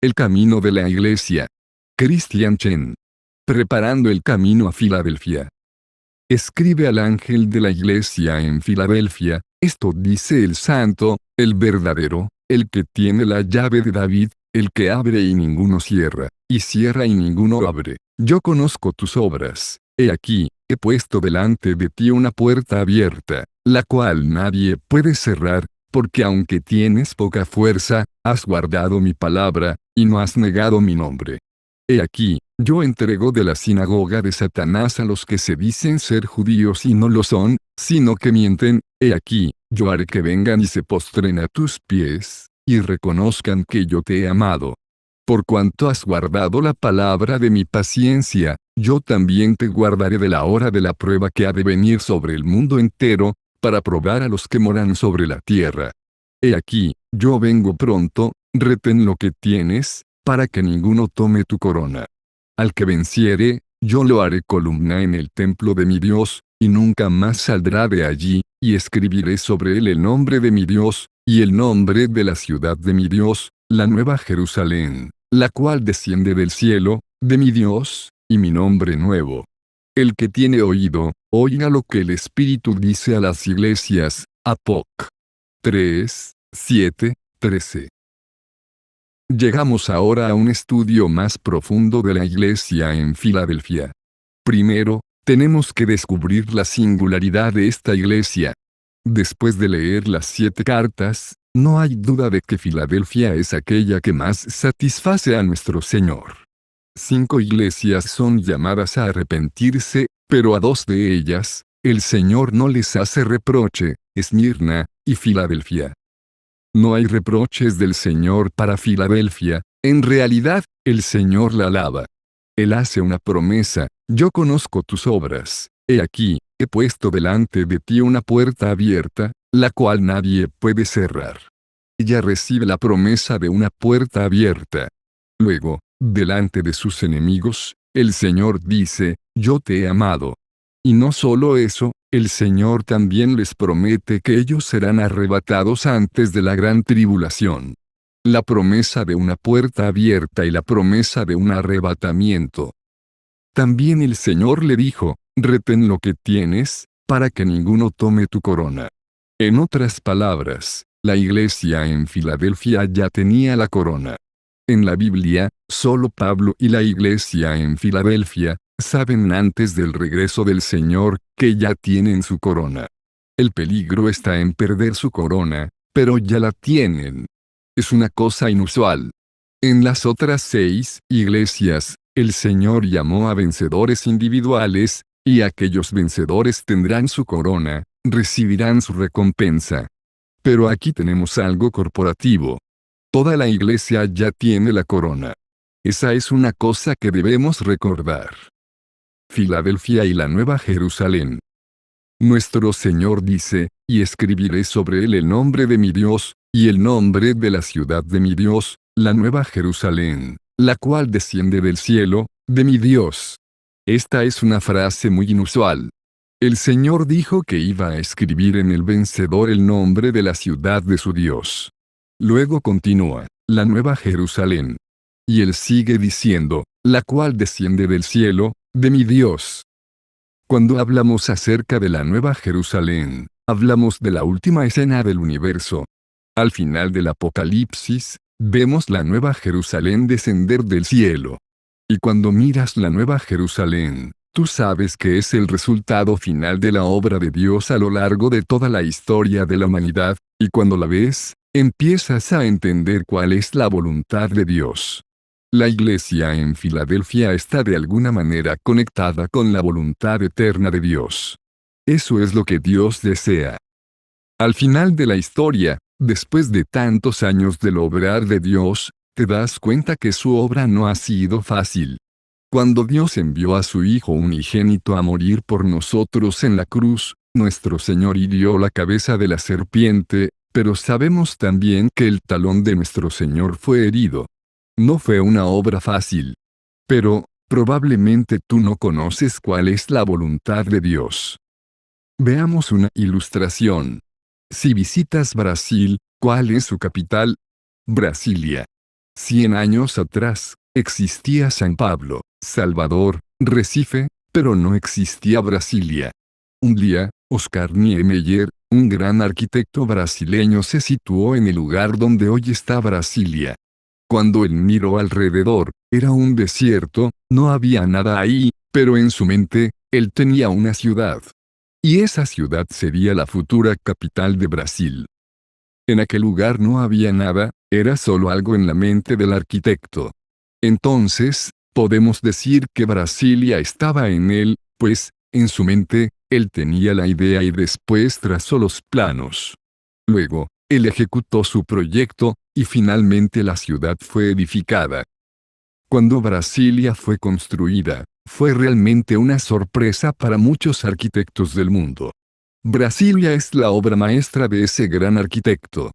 El camino de la iglesia. Christian Chen. Preparando el camino a Filadelfia. Escribe al ángel de la iglesia en Filadelfia, esto dice el santo, el verdadero, el que tiene la llave de David, el que abre y ninguno cierra, y cierra y ninguno abre. Yo conozco tus obras. He aquí, he puesto delante de ti una puerta abierta, la cual nadie puede cerrar, porque aunque tienes poca fuerza, has guardado mi palabra, y no has negado mi nombre. He aquí, yo entrego de la sinagoga de Satanás a los que se dicen ser judíos y no lo son, sino que mienten. He aquí, yo haré que vengan y se postren a tus pies, y reconozcan que yo te he amado. Por cuanto has guardado la palabra de mi paciencia, yo también te guardaré de la hora de la prueba que ha de venir sobre el mundo entero, para probar a los que moran sobre la tierra. He aquí, yo vengo pronto, retén lo que tienes, para que ninguno tome tu corona. Al que venciere, yo lo haré columna en el templo de mi Dios, y nunca más saldrá de allí, y escribiré sobre él el nombre de mi Dios, y el nombre de la ciudad de mi Dios, la nueva Jerusalén, la cual desciende del cielo, de mi Dios, y mi nombre nuevo. El que tiene oído, oiga lo que el Espíritu dice a las iglesias. Apoc. 3, 7, 13. Llegamos ahora a un estudio más profundo de la iglesia en Filadelfia. Primero, tenemos que descubrir la singularidad de esta iglesia. Después de leer las 7 cartas, no hay duda de que Filadelfia es aquella que más satisface a nuestro Señor. 5 iglesias son llamadas a arrepentirse, pero a 2 de ellas, el Señor no les hace reproche, Esmirna y Filadelfia. No hay reproches del Señor para Filadelfia, en realidad, el Señor la alaba. Él hace una promesa, yo conozco tus obras, he aquí, he puesto delante de ti una puerta abierta, la cual nadie puede cerrar. Ella recibe la promesa de una puerta abierta. Luego, delante de sus enemigos, el Señor dice, yo te he amado. Y no solo eso, el Señor también les promete que ellos serán arrebatados antes de la gran tribulación. La promesa de una puerta abierta y la promesa de un arrebatamiento. También el Señor le dijo, retén lo que tienes, para que ninguno tome tu corona. En otras palabras, la iglesia en Filadelfia ya tenía la corona. En la Biblia, solo Pablo y la iglesia en Filadelfia saben antes del regreso del Señor que ya tienen su corona. El peligro está en perder su corona, pero ya la tienen. Es una cosa inusual. En las otras 6 iglesias, el Señor llamó a vencedores individuales, y aquellos vencedores tendrán su corona, recibirán su recompensa. Pero aquí tenemos algo corporativo. Toda la iglesia ya tiene la corona. Esa es una cosa que debemos recordar. Filadelfia y la Nueva Jerusalén. Nuestro Señor dice, y escribiré sobre él el nombre de mi Dios, y el nombre de la ciudad de mi Dios, la Nueva Jerusalén, la cual desciende del cielo, de mi Dios. Esta es una frase muy inusual. El Señor dijo que iba a escribir en el vencedor el nombre de la ciudad de su Dios. Luego continúa, la Nueva Jerusalén. Y él sigue diciendo, la cual desciende del cielo, de mi Dios. Cuando hablamos acerca de la Nueva Jerusalén, hablamos de la última escena del universo. Al final del Apocalipsis, vemos la Nueva Jerusalén descender del cielo. Y cuando miras la Nueva Jerusalén, tú sabes que es el resultado final de la obra de Dios a lo largo de toda la historia de la humanidad, y cuando la ves, empiezas a entender cuál es la voluntad de Dios. La iglesia en Filadelfia está de alguna manera conectada con la voluntad eterna de Dios. Eso es lo que Dios desea. Al final de la historia, después de tantos años del obrar de Dios, te das cuenta que su obra no ha sido fácil. Cuando Dios envió a su Hijo unigénito a morir por nosotros en la cruz, nuestro Señor hirió la cabeza de la serpiente, pero sabemos también que el talón de nuestro Señor fue herido. No fue una obra fácil. Pero, probablemente tú no conoces cuál es la voluntad de Dios. Veamos una ilustración. Si visitas Brasil, ¿cuál es su capital? Brasilia. 100 años atrás, existía San Pablo, Salvador, Recife, pero no existía Brasilia. Un día, Oscar Niemeyer, un gran arquitecto brasileño, se situó en el lugar donde hoy está Brasilia. Cuando él miró alrededor, era un desierto, no había nada ahí, pero en su mente, él tenía una ciudad. Y esa ciudad sería la futura capital de Brasil. En aquel lugar no había nada, era solo algo en la mente del arquitecto. Entonces, podemos decir que Brasilia estaba en él, pues, en su mente, él tenía la idea y después trazó los planos. Luego, él ejecutó su proyecto, y finalmente la ciudad fue edificada. Cuando Brasilia fue construida, fue realmente una sorpresa para muchos arquitectos del mundo. Brasilia es la obra maestra de ese gran arquitecto.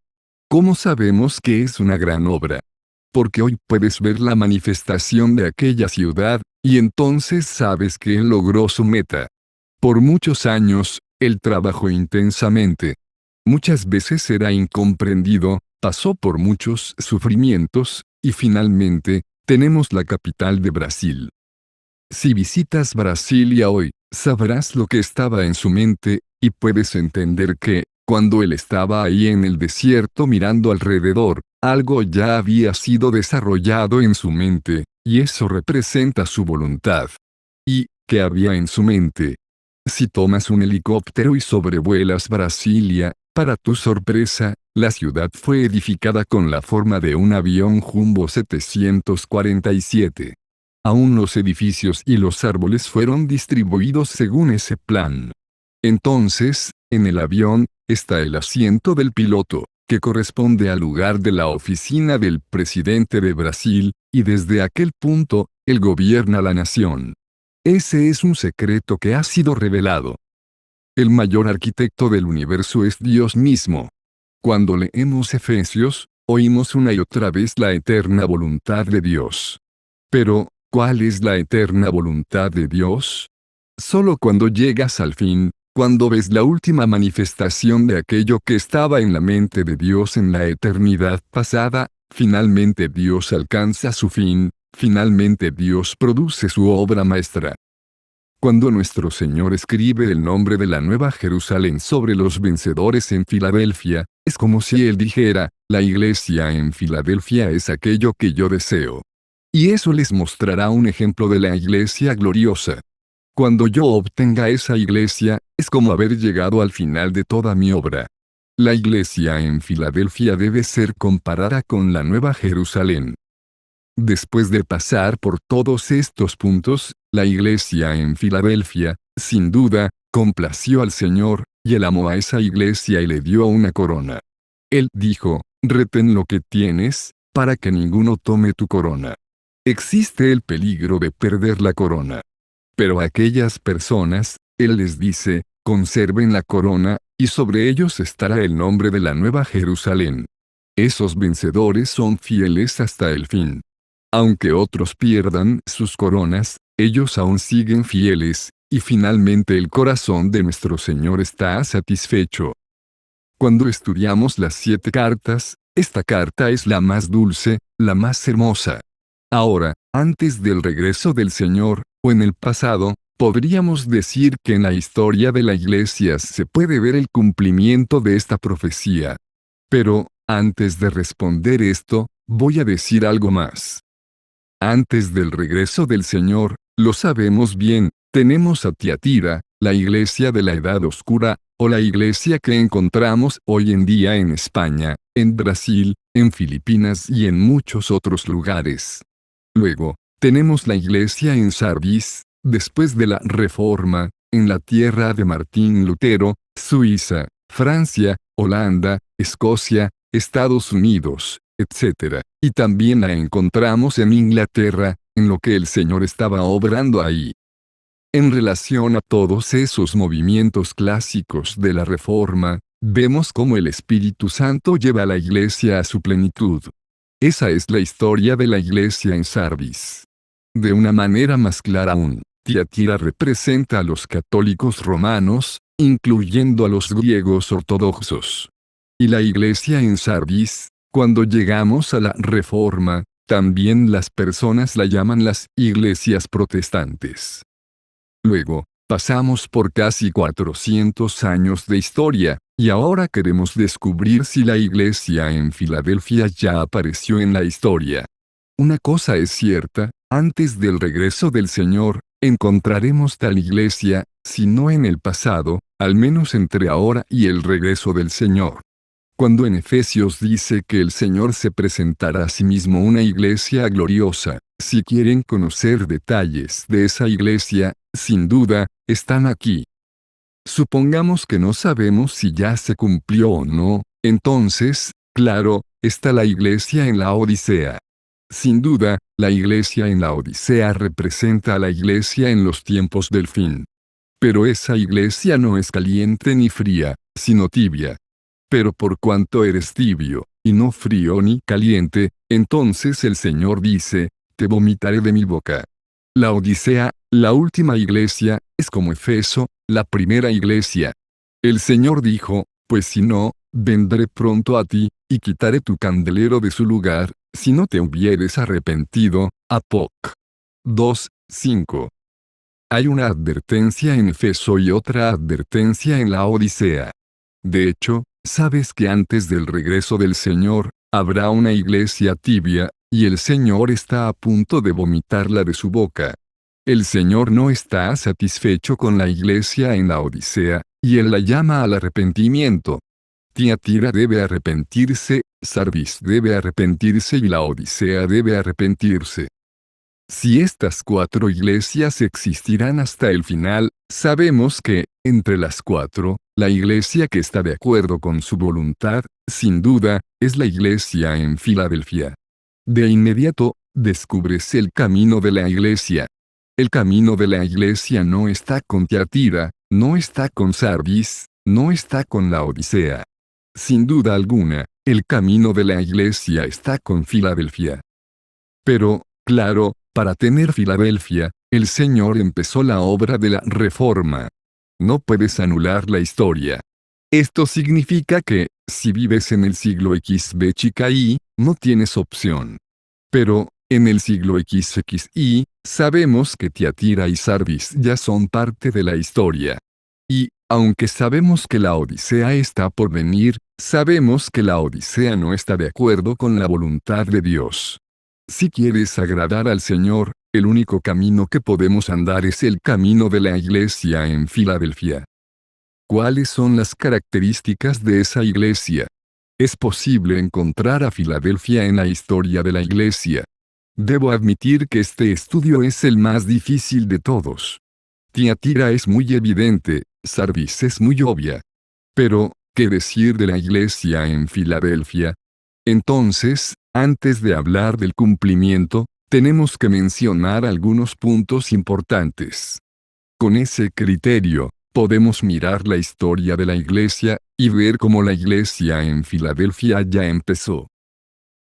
¿Cómo sabemos que es una gran obra? Porque hoy puedes ver la manifestación de aquella ciudad, y entonces sabes que él logró su meta. Por muchos años, él trabajó intensamente. Muchas veces era incomprendido, pasó por muchos sufrimientos, y finalmente, tenemos la capital de Brasil. Si visitas Brasilia hoy, sabrás lo que estaba en su mente, y puedes entender que, cuando él estaba ahí en el desierto mirando alrededor, algo ya había sido desarrollado en su mente, y eso representa su voluntad. ¿Y qué había en su mente? Si tomas un helicóptero y sobrevuelas Brasilia, para tu sorpresa, la ciudad fue edificada con la forma de un avión Jumbo 747. Aún los edificios y los árboles fueron distribuidos según ese plan. Entonces, en el avión, está el asiento del piloto, que corresponde al lugar de la oficina del presidente de Brasil, y desde aquel punto, él gobierna la nación. Ese es un secreto que ha sido revelado. El mayor arquitecto del universo es Dios mismo. Cuando leemos Efesios, oímos una y otra vez la eterna voluntad de Dios. Pero, ¿cuál es la eterna voluntad de Dios? Solo cuando llegas al fin, cuando ves la última manifestación de aquello que estaba en la mente de Dios en la eternidad pasada, finalmente Dios alcanza su fin, finalmente Dios produce su obra maestra. Cuando nuestro Señor escribe el nombre de la Nueva Jerusalén sobre los vencedores en Filadelfia, es como si Él dijera, la iglesia en Filadelfia es aquello que yo deseo. Y eso les mostrará un ejemplo de la iglesia gloriosa. Cuando yo obtenga esa iglesia, es como haber llegado al final de toda mi obra. La iglesia en Filadelfia debe ser comparada con la Nueva Jerusalén. Después de pasar por todos estos puntos, la iglesia en Filadelfia, sin duda, complació al Señor, y Él amó a esa iglesia y le dio una corona. Él dijo, retén lo que tienes, para que ninguno tome tu corona. Existe el peligro de perder la corona. Pero a aquellas personas, Él les dice, conserven la corona, y sobre ellos estará el nombre de la Nueva Jerusalén. Esos vencedores son fieles hasta el fin. Aunque otros pierdan sus coronas, ellos aún siguen fieles, y finalmente el corazón de nuestro Señor está satisfecho. Cuando estudiamos las 7 cartas, esta carta es la más dulce, la más hermosa. Ahora, antes del regreso del Señor, o en el pasado, podríamos decir que en la historia de la Iglesia se puede ver el cumplimiento de esta profecía. Pero, antes de responder esto, voy a decir algo más. Antes del regreso del Señor, lo sabemos bien, tenemos a Tiatira, la iglesia de la Edad Oscura, o la iglesia que encontramos hoy en día en España, en Brasil, en Filipinas y en muchos otros lugares. Luego, tenemos la iglesia en Sardis, después de la Reforma, en la tierra de Martín Lutero, Suiza, Francia, Holanda, Escocia, Estados Unidos, etc. Y también la encontramos en Inglaterra, en lo que el Señor estaba obrando ahí. En relación a todos esos movimientos clásicos de la Reforma, vemos cómo el Espíritu Santo lleva a la iglesia a su plenitud. Esa es la historia de la iglesia en Sardis. De una manera más clara aún, Tiatira representa a los católicos romanos, incluyendo a los griegos ortodoxos. Y la iglesia en Sardis, cuando llegamos a la Reforma, También las personas la llaman las iglesias protestantes. Luego, pasamos por casi 400 años de historia, y ahora queremos descubrir si la iglesia en Filadelfia ya apareció en la historia. Una cosa es cierta, antes del regreso del Señor, encontraremos tal iglesia, si no en el pasado, al menos entre ahora y el regreso del Señor. Cuando en Efesios dice que el Señor se presentará a sí mismo una iglesia gloriosa, si quieren conocer detalles de esa iglesia, sin duda, están aquí. Supongamos que no sabemos si ya se cumplió o no, entonces, claro, está la iglesia en la Odisea. Sin duda, la iglesia en la Odisea representa a la iglesia en los tiempos del fin. Pero esa iglesia no es caliente ni fría, sino tibia. Pero por cuanto eres tibio, y no frío ni caliente, entonces el Señor dice, te vomitaré de mi boca. La Odisea, la última iglesia, es como Efeso, la primera iglesia. El Señor dijo, pues si no, vendré pronto a ti, y quitaré tu candelero de su lugar, si no te hubieres arrepentido. Apoc. 2:5. Hay una advertencia en Efeso y otra advertencia en la Odisea. De hecho, sabes que antes del regreso del Señor, habrá una iglesia tibia, y el Señor está a punto de vomitarla de su boca. El Señor no está satisfecho con la iglesia en la Odisea, y Él la llama al arrepentimiento. Tiatira debe arrepentirse, Sardis debe arrepentirse y la Odisea debe arrepentirse. Si estas 4 iglesias existirán hasta el final, sabemos que, entre las 4, la iglesia que está de acuerdo con su voluntad, sin duda, es la iglesia en Filadelfia. De inmediato, descubres el camino de la iglesia. El camino de la iglesia no está con Tiatira, no está con Sardis, no está con la Odisea. Sin duda alguna, el camino de la iglesia está con Filadelfia. Pero, claro, para tener Filadelfia, el Señor empezó la obra de la reforma. No puedes anular la historia. Esto significa que, si vives en el siglo XBCI, no tienes opción. Pero, en el siglo XXI, sabemos que Tiatira y Sardis ya son parte de la historia. Y, aunque sabemos que la Odisea está por venir, sabemos que la Odisea no está de acuerdo con la voluntad de Dios. Si quieres agradar al Señor, el único camino que podemos andar es el camino de la iglesia en Filadelfia. ¿Cuáles son las características de esa iglesia? Es posible encontrar a Filadelfia en la historia de la iglesia. Debo admitir que este estudio es el más difícil de todos. Tiatira es muy evidente, Sardis es muy obvia. Pero, ¿qué decir de la iglesia en Filadelfia? Entonces, antes de hablar del cumplimiento, tenemos que mencionar algunos puntos importantes. Con ese criterio, podemos mirar la historia de la iglesia, y ver cómo la iglesia en Filadelfia ya empezó.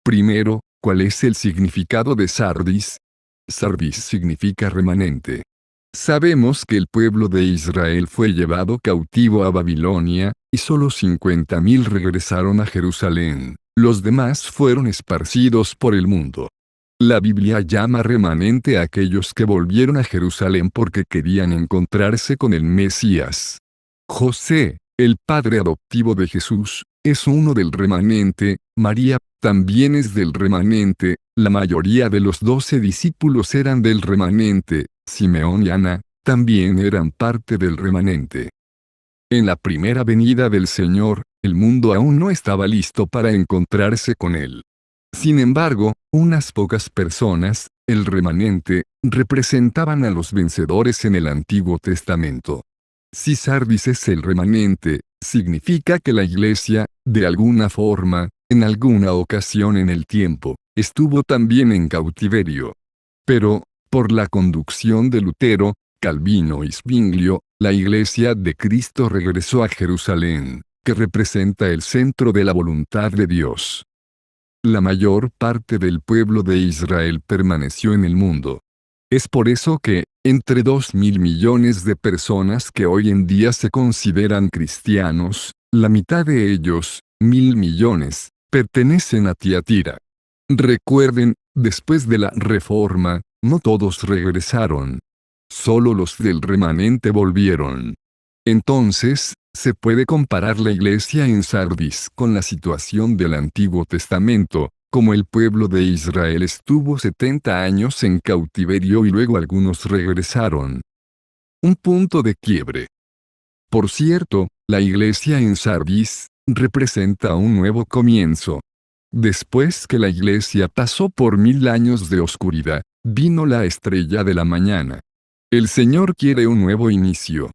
Primero, ¿cuál es el significado de Sardis? Sardis significa remanente. Sabemos que el pueblo de Israel fue llevado cautivo a Babilonia, y solo 50,000 regresaron a Jerusalén. Los demás fueron esparcidos por el mundo. La Biblia llama remanente a aquellos que volvieron a Jerusalén porque querían encontrarse con el Mesías. José, el padre adoptivo de Jesús, es uno del remanente, María, también es del remanente, la mayoría de los 12 discípulos eran del remanente, Simeón y Ana, también eran parte del remanente. En la primera venida del Señor, el mundo aún no estaba listo para encontrarse con Él. Sin embargo, unas pocas personas, el remanente, representaban a los vencedores en el Antiguo Testamento. Si Sardis es el remanente, significa que la iglesia, de alguna forma, en alguna ocasión en el tiempo, estuvo también en cautiverio. Pero, por la conducción de Lutero, Calvino y Zwinglio, la iglesia de Cristo regresó a Jerusalén, que representa el centro de la voluntad de Dios. La mayor parte del pueblo de Israel permaneció en el mundo. Es por eso que, entre 2,000 millones de personas que hoy en día se consideran cristianos, la mitad de ellos, 1,000 millones, pertenecen a Tiatira. Recuerden, Después de la Reforma, no todos regresaron. Solo los del remanente volvieron. Entonces, se puede comparar la iglesia en Sardis con la situación del Antiguo Testamento, como el pueblo de Israel estuvo 70 años en cautiverio y luego algunos regresaron. Un punto de quiebre. Por cierto, la iglesia en Sardis representa un nuevo comienzo. Después que la iglesia pasó por 1000 años de oscuridad, vino la estrella de la mañana. El Señor quiere un nuevo inicio.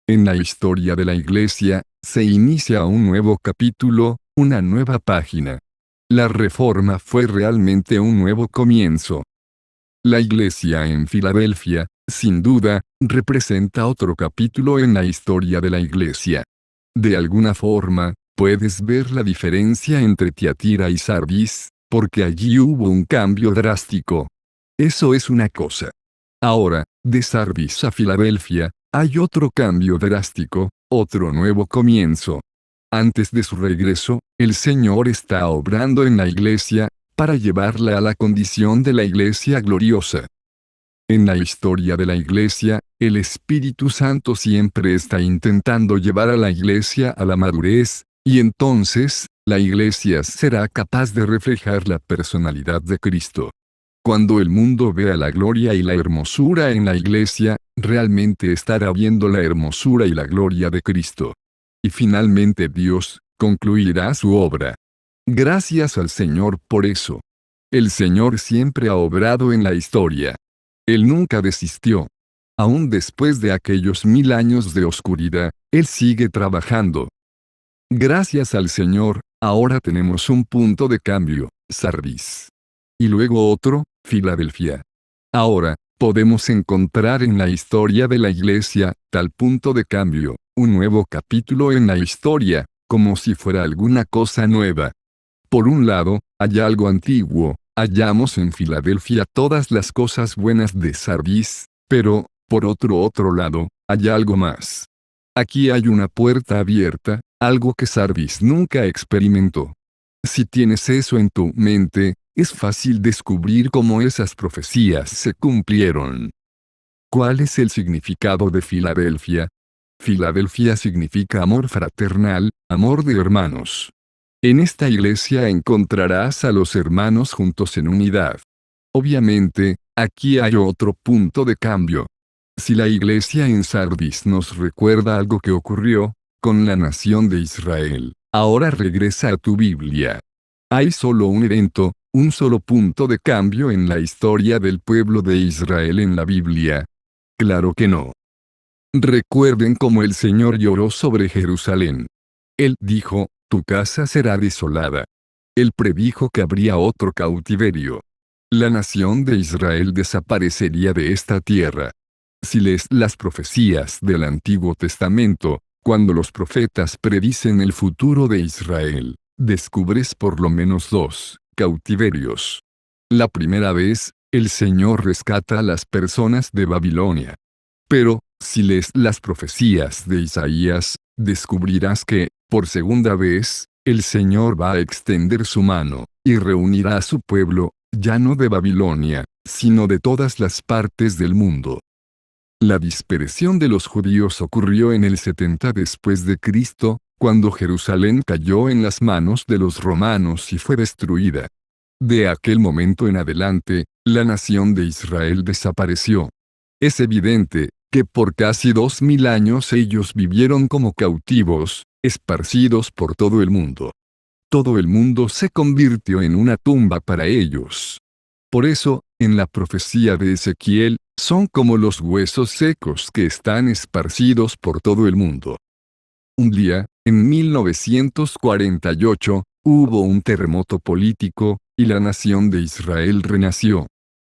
En la historia de la iglesia, se inicia un nuevo capítulo, una nueva página. La Reforma fue realmente un nuevo comienzo. La iglesia en Filadelfia, sin duda, representa otro capítulo en la historia de la iglesia. De alguna forma, puedes ver la diferencia entre Tiatira y Sardis, porque allí hubo un cambio drástico. Eso es una cosa. Ahora, de Sardis a Filadelfia, hay otro cambio drástico, otro nuevo comienzo. Antes de su regreso, el Señor está obrando en la iglesia, para llevarla a la condición de la iglesia gloriosa. En la historia de la iglesia, el Espíritu Santo siempre está intentando llevar a la iglesia a la madurez, y entonces, la iglesia será capaz de reflejar la personalidad de Cristo. Cuando el mundo vea la gloria y la hermosura en la iglesia, realmente estará viendo la hermosura y la gloria de Cristo. Y finalmente Dios concluirá su obra. Gracias al Señor por eso. El Señor siempre ha obrado en la historia. Él nunca desistió. Aún después de aquellos 1000 años de oscuridad, Él sigue trabajando. Gracias al Señor, ahora tenemos un punto de cambio, Sardis. Y luego otro, Filadelfia. Ahora, podemos encontrar en la historia de la iglesia, tal punto de cambio, un nuevo capítulo en la historia, como si fuera alguna cosa nueva. Por un lado, hay algo antiguo, hallamos en Filadelfia todas las cosas buenas de Sardis, pero, por otro lado, hay algo más. Aquí hay una puerta abierta, algo que Sardis nunca experimentó. Si tienes eso en tu mente, es fácil descubrir cómo esas profecías se cumplieron. ¿Cuál es el significado de Filadelfia? Filadelfia significa amor fraternal, amor de hermanos. En esta iglesia encontrarás a los hermanos juntos en unidad. Obviamente, aquí hay otro punto de cambio. Si la iglesia en Sardis nos recuerda algo que ocurrió con la nación de Israel, ahora regresa a tu Biblia. Hay solo un evento, un solo punto de cambio en la historia del pueblo de Israel en la Biblia. Claro que no. Recuerden cómo el Señor lloró sobre Jerusalén. Él dijo, tu casa será desolada. Él predijo que habría otro cautiverio. La nación de Israel desaparecería de esta tierra. Si lees las profecías del Antiguo Testamento, cuando los profetas predicen el futuro de Israel, descubres por lo menos 2 cautiverios. La primera vez, el Señor rescata a las personas de Babilonia. Pero, si lees las profecías de Isaías, descubrirás que, por segunda vez, el Señor va a extender su mano, y reunirá a su pueblo, ya no de Babilonia, sino de todas las partes del mundo. La dispersión de los judíos ocurrió en el 70 después de Cristo, cuando Jerusalén cayó en las manos de los romanos y fue destruida. De aquel momento en adelante, la nación de Israel desapareció. Es evidente que por casi 2000 años ellos vivieron como cautivos, esparcidos por todo el mundo. Todo el mundo se convirtió en una tumba para ellos. Por eso, en la profecía de Ezequiel, son como los huesos secos que están esparcidos por todo el mundo. Un día, en 1948, hubo un terremoto político, y la nación de Israel renació.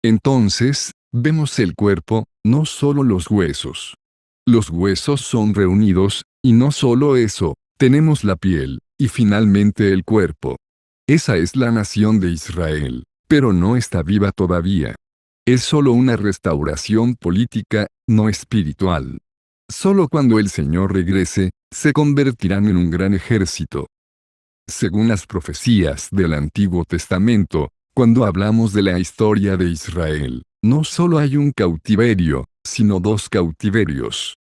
Entonces, vemos el cuerpo, no solo los huesos. Los huesos son reunidos, y no solo eso, tenemos la piel, y finalmente el cuerpo. Esa es la nación de Israel, pero no está viva todavía. Es solo una restauración política, no espiritual. Solo cuando el Señor regrese, se convertirán en un gran ejército. Según las profecías del Antiguo Testamento, Cuando hablamos de la historia de Israel, no solo hay un cautiverio, sino dos cautiverios.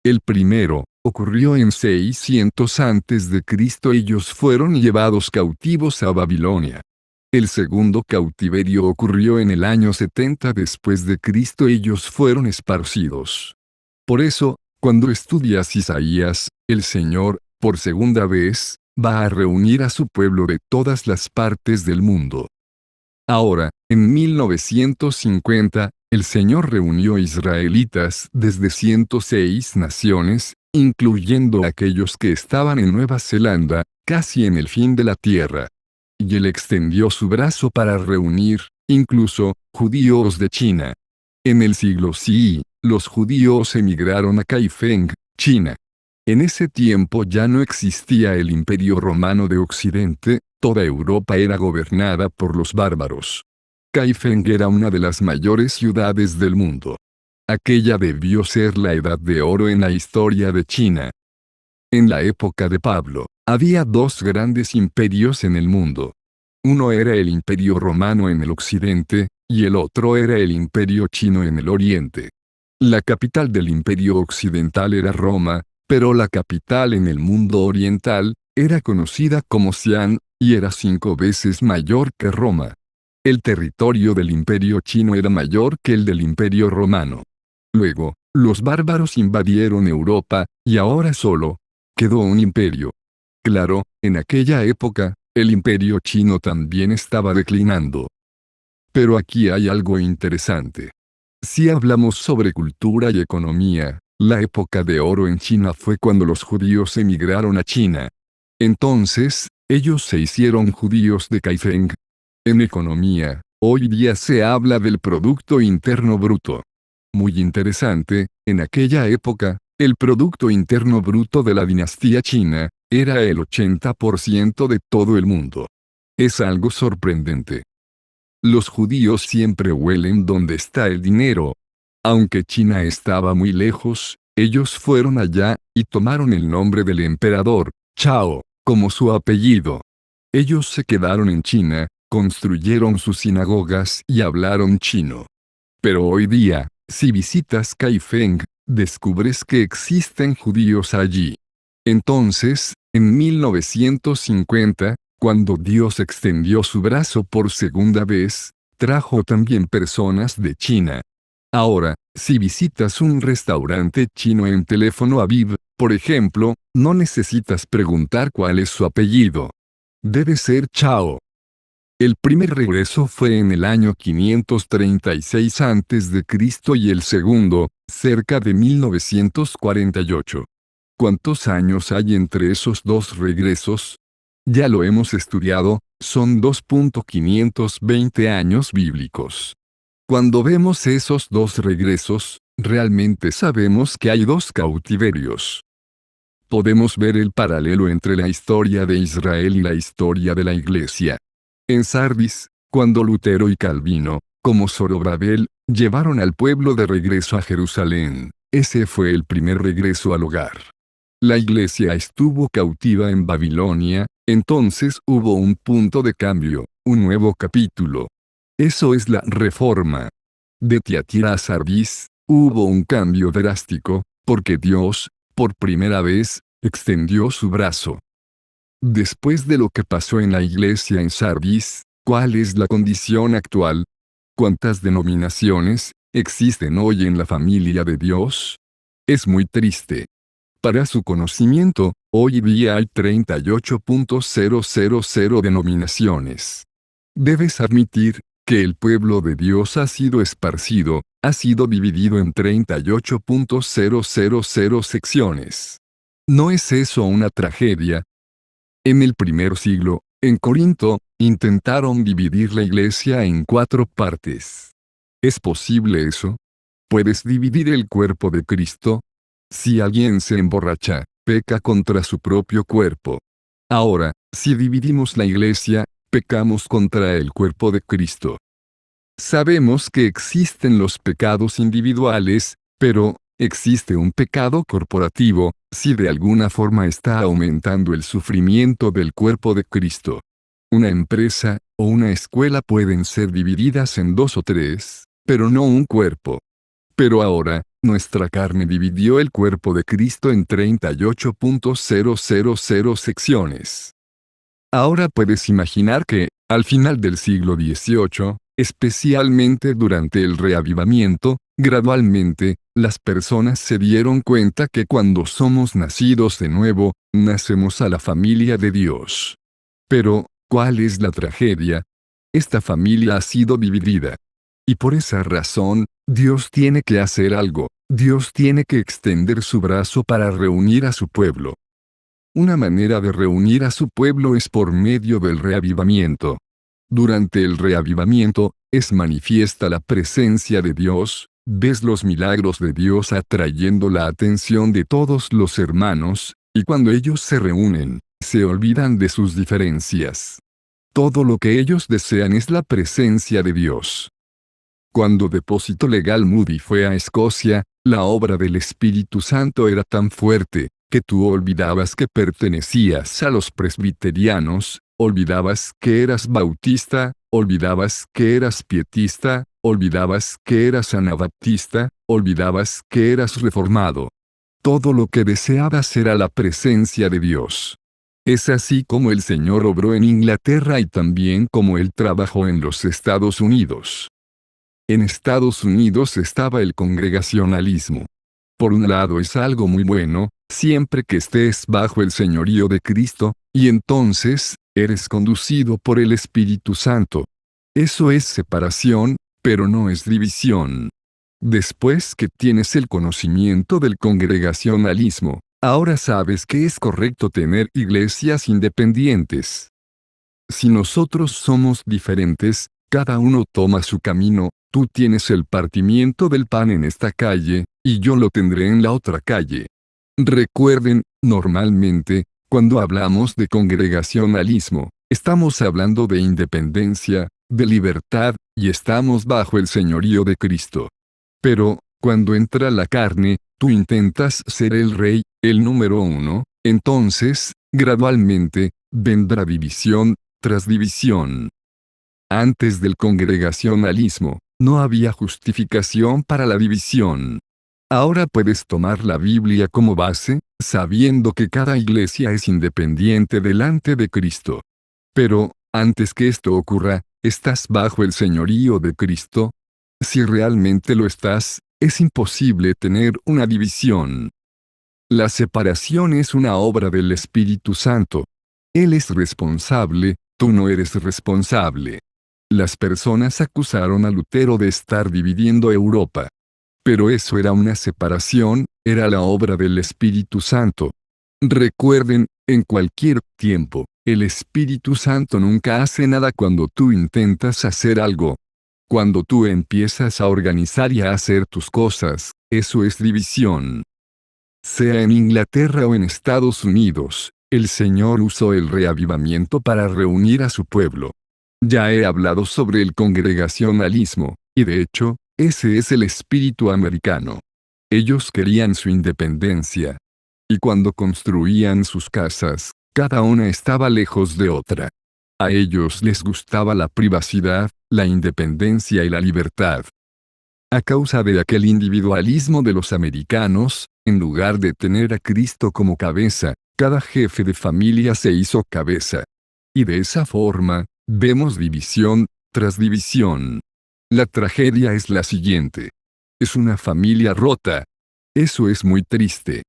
El primero ocurrió en 600 antes de Cristo. Ellos fueron llevados cautivos a Babilonia. El segundo cautiverio ocurrió en el año 70 después de Cristo. Ellos fueron esparcidos. Por eso, cuando estudias Isaías, el Señor, por segunda vez, va a reunir a su pueblo de todas las partes del mundo. Ahora, en 1950, el Señor reunió israelitas desde 106 naciones, incluyendo aquellos que estaban en Nueva Zelanda, casi en el fin de la tierra. Y Él extendió su brazo para reunir, incluso, judíos de China. En el siglo CI, los judíos emigraron a Kaifeng, China. En ese tiempo ya no existía el Imperio Romano de Occidente, toda Europa era gobernada por los bárbaros. Kaifeng era una de las mayores ciudades del mundo. Aquella debió ser la edad de oro en la historia de China. En la época de Pablo, había dos grandes imperios en el mundo. Uno era el Imperio Romano en el occidente, y el otro era el Imperio Chino en el oriente. La capital del Imperio Occidental era Roma, pero la capital en el mundo oriental era conocida como Xi'an, y era 5 veces mayor que Roma. El territorio del Imperio Chino era mayor que el del Imperio Romano. Luego, los bárbaros invadieron Europa, y ahora solo quedó un imperio. Claro, en aquella época, el Imperio Chino también estaba declinando. Pero aquí hay algo interesante. Si hablamos sobre cultura y economía, la época de oro en China fue cuando los judíos emigraron a China. Entonces, ellos se hicieron judíos de Kaifeng. En economía, hoy día se habla del Producto Interno Bruto. Muy interesante, en aquella época, el Producto Interno Bruto de la dinastía china era el 80% de todo el mundo. Es algo sorprendente. Los judíos siempre huelen donde está el dinero. Aunque China estaba muy lejos, ellos fueron allá, y tomaron el nombre del emperador, Chao, como su apellido. Ellos se quedaron en China, construyeron sus sinagogas y hablaron chino. Pero hoy día, si visitas Kaifeng, descubres que existen judíos allí. Entonces, en 1950, cuando Dios extendió su brazo por segunda vez, trajo también personas de China. Ahora, si visitas un restaurante chino en Teléfono Aviv, por ejemplo, no necesitas preguntar cuál es su apellido. Debe ser Chao. El primer regreso fue en el año 536 a.C. y el segundo, cerca de 1948. ¿Cuántos años hay entre esos dos regresos? Ya lo hemos estudiado, son 2.520 años bíblicos. Cuando vemos esos dos regresos, realmente sabemos que hay dos cautiverios. Podemos ver el paralelo entre la historia de Israel y la historia de la Iglesia. En Sardis, cuando Lutero y Calvino, como Zorobabel, llevaron al pueblo de regreso a Jerusalén, ese fue el primer regreso al hogar. La Iglesia estuvo cautiva en Babilonia, entonces hubo un punto de cambio, un nuevo capítulo. Eso es la reforma. De Tiatira a Sardis, hubo un cambio drástico, porque Dios, por primera vez, extendió su brazo. Después de lo que pasó en la iglesia en Sardis, ¿cuál es la condición actual? ¿Cuántas denominaciones existen hoy en la familia de Dios? Es muy triste. Para su conocimiento, hoy día hay 38.000 denominaciones. Debes admitir que el pueblo de Dios ha sido esparcido, ha sido dividido en 38.000 secciones. ¿No es eso una tragedia? En el primer siglo, en Corinto, intentaron dividir la iglesia en 4 partes. ¿Es posible eso? ¿Puedes dividir el cuerpo de Cristo? Si alguien se emborracha, peca contra su propio cuerpo. Ahora, si dividimos la iglesia, pecamos contra el cuerpo de Cristo. Sabemos que existen los pecados individuales, pero, existe un pecado corporativo, si de alguna forma está aumentando el sufrimiento del cuerpo de Cristo. Una empresa, o una escuela pueden ser divididas en 2 o 3, pero no un cuerpo. Pero ahora, nuestra carne dividió el cuerpo de Cristo en 38.000 secciones. Ahora puedes imaginar que, al final del siglo XVIII, especialmente durante el reavivamiento, gradualmente, las personas se dieron cuenta que cuando somos nacidos de nuevo, nacemos a la familia de Dios. Pero, ¿cuál es la tragedia? Esta familia ha sido dividida. Y por esa razón, Dios tiene que hacer algo. Dios tiene que extender su brazo para reunir a su pueblo. Una manera de reunir a su pueblo es por medio del reavivamiento. Durante el reavivamiento, es manifiesta la presencia de Dios, ves los milagros de Dios atrayendo la atención de todos los hermanos, y cuando ellos se reúnen, se olvidan de sus diferencias. Todo lo que ellos desean es la presencia de Dios. Cuando Depósito Legal Moody fue a Escocia, la obra del Espíritu Santo era tan fuerte, que tú olvidabas que pertenecías a los presbiterianos, olvidabas que eras bautista, olvidabas que eras pietista, olvidabas que eras anabaptista, olvidabas que eras reformado. Todo lo que deseabas era la presencia de Dios. Es así como el Señor obró en Inglaterra y también como Él trabajó en los Estados Unidos. En Estados Unidos estaba el congregacionalismo. Por un lado es algo muy bueno, siempre que estés bajo el señorío de Cristo, y entonces, eres conducido por el Espíritu Santo. Eso es separación, pero no es división. Después que tienes el conocimiento del congregacionalismo, ahora sabes que es correcto tener iglesias independientes. Si nosotros somos diferentes, cada uno toma su camino, tú tienes el partimiento del pan en esta calle, y yo lo tendré en la otra calle. Recuerden, normalmente, cuando hablamos de congregacionalismo, estamos hablando de independencia, de libertad, y estamos bajo el señorío de Cristo. Pero, cuando entra la carne, tú intentas ser el rey, el número uno, entonces, gradualmente, vendrá división, tras división. Antes del congregacionalismo, no había justificación para la división. Ahora puedes tomar la Biblia como base, sabiendo que cada iglesia es independiente delante de Cristo. Pero, antes que esto ocurra, ¿estás bajo el señorío de Cristo? Si realmente lo estás, es imposible tener una división. La separación es una obra del Espíritu Santo. Él es responsable, tú no eres responsable. Las personas acusaron a Lutero de estar dividiendo Europa. Pero eso era una separación, era la obra del Espíritu Santo. Recuerden, en cualquier tiempo, el Espíritu Santo nunca hace nada cuando tú intentas hacer algo. Cuando tú empiezas a organizar y a hacer tus cosas, eso es división. Sea en Inglaterra o en Estados Unidos, el Señor usó el reavivamiento para reunir a su pueblo. Ya he hablado sobre el congregacionalismo, y de hecho, ese es el espíritu americano. Ellos querían su independencia. Y cuando construían sus casas, cada una estaba lejos de otra. A ellos les gustaba la privacidad, la independencia y la libertad. A causa de aquel individualismo de los americanos, en lugar de tener a Cristo como cabeza, cada jefe de familia se hizo cabeza. Y de esa forma, vemos división, tras división. La tragedia es la siguiente. Es una familia rota. Eso es muy triste.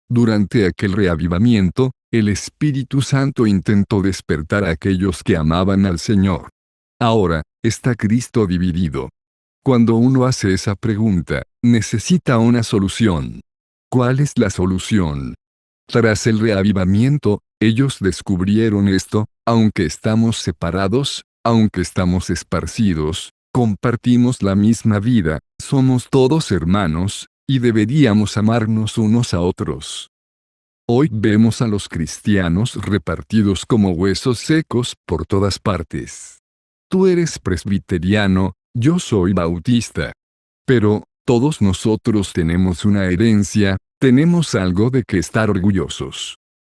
Durante aquel reavivamiento, el Espíritu Santo intentó despertar a aquellos que amaban al Señor. Ahora, está Cristo dividido. Cuando uno hace esa pregunta, necesita una solución. ¿Cuál es la solución? Tras el reavivamiento, ellos descubrieron esto, aunque estamos separados, aunque estamos esparcidos, compartimos la misma vida, somos todos hermanos, y deberíamos amarnos unos a otros. Hoy vemos a los cristianos repartidos como huesos secos por todas partes. Tú eres presbiteriano, yo soy bautista. Pero, todos nosotros tenemos una herencia, tenemos algo de que estar orgullosos.